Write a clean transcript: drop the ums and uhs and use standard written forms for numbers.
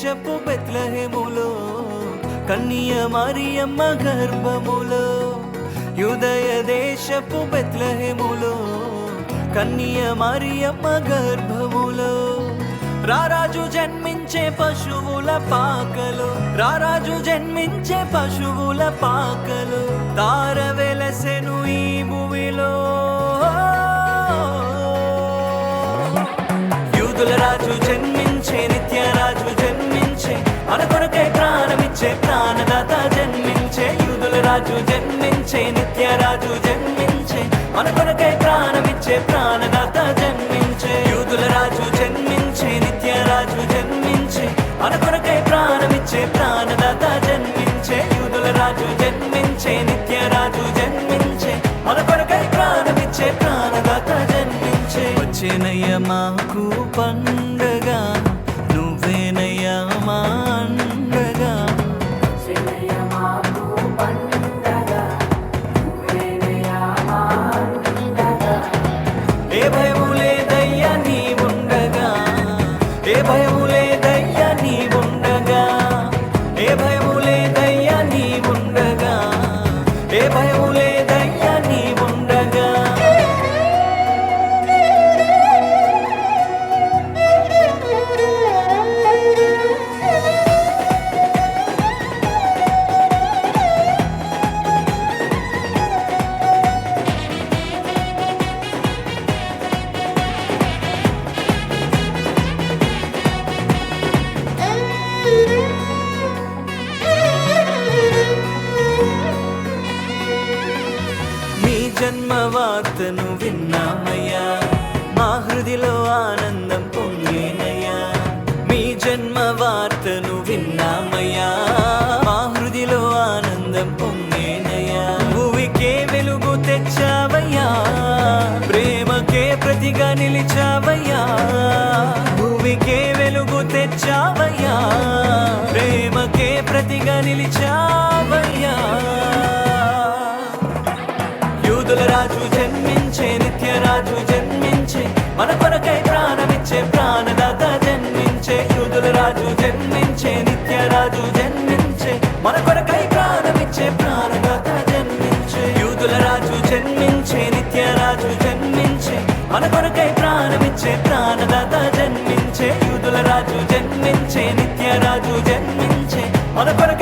దేశపు బెత్లెహేములో కన్య మరియమ్మ గర్భములో, యూదయ దేశపు బెత్లెహేములో కన్య మరియమ్మ గర్భములో, రారాజు జన్మించే పశువుల పాకలో, రారాజు జన్మించే పశువుల పాకలో, తార వెలసెను ఈ భూమిలో. యూదుల రాజు జన్మించే, నిత్యరాజు జన్మించే, మన కొరకై ప్రాణమిచ్చే ప్రాణదాత జన్మించే. యూదుల రాజు జన్మించే, నిత్యరాజు జన్మించే, మన కొరకై ప్రాణమిచ్చే ప్రాణదాత జన్మించే. యూదుల రాజు జన్మించే, నిత్యరాజు జన్మించే, మన కొరకై ప్రాణమిచ్చే ప్రాణదాత జన్మించే. యూదుల రాజు జన్మించే, నిత్యరాజు జన్మించే, మన కొరకై ప్రాణమిచ్చే ప్రాణదాత జన్మించే. వచ్చేనయ్య మాకు పండగ, నువ్వేనయ్య మా అండగా. ఏ భయము లేదయ్యా నీ ఉండగా, ఏ భయము లేదయ్యా నీ ఉండగా, ఏ భయము లేదయ్యా నీ ఉండగా, ఏ భయము లేదయ్యా నీ ఉండగా. జన్మ వార్తను విన్నామయ్యా, మా హృదిలో ఆనందం పొంగేనయ్యా. మీ జన్మ వార్తను విన్నామయ్యా, మా హృదిలో ఆనందం పొంగేనయ్యా. భూమికే వెలుగు తెచ్చావయ్యా, ప్రేమకే ప్రతిగా నిలిచావయ్యా. భూమికే వెలుగు తెచ్చావయ్యా, ప్రేమకే ప్రతిగా నిలిచావయ్యా. యూదుల రాజు జన్మించే, నిత్యరాజు జన్మించే, మన కొరకై ప్రాణమిచ్చే ప్రాణదాత జన్మించే. యూదుల రాజు జన్మించే, నిత్యరాజు జన్మించే, మన కొరకై ప్రాణమిచ్చే ప్రాణదాత జన్మించే. యూదుల రాజు జన్మించే, నిత్యరాజు జన్మించే, మన కొరకై ప్రాణమిచ్చే ప్రాణదాత జన్మించే. యూదుల రాజు జన్మించే, నిత్యరాజు జన్మించే, మన కొరకై